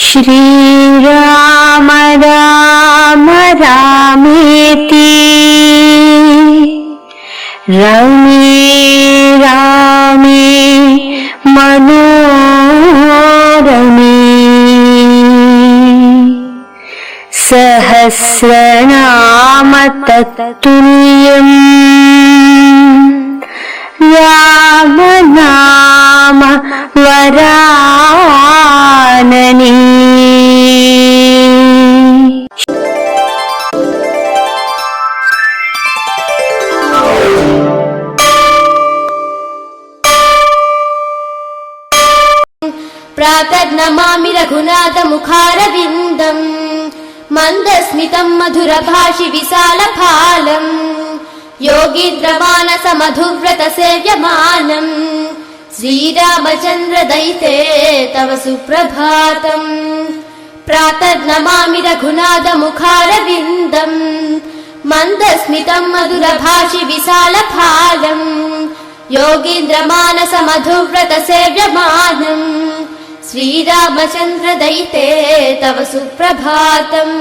श्रीराम राम रामेति रमे रामे मनोरमे सहस्रनाम तत्तुल्यम् राम नाम वरानने। प्रातर्नमामि रघुनाथमुखारविन्दम् मन्दस्मितं मधुरभाषि विशालफालम् योगीन्द्रमानसमधुव्रतसेव्यमानम् श्रीरामचन्द्र दयिते तव सुप्रभातम्। प्रातर्नमामि रघुनाथमुखारविन्दम् मन्दस्मितं मधुरभाषि विशालफालम् योगीन्द्रमानसमधुव्रतसेव्यमानम् श्रीरामचन्द्र दयिते तव सुप्रभातम्।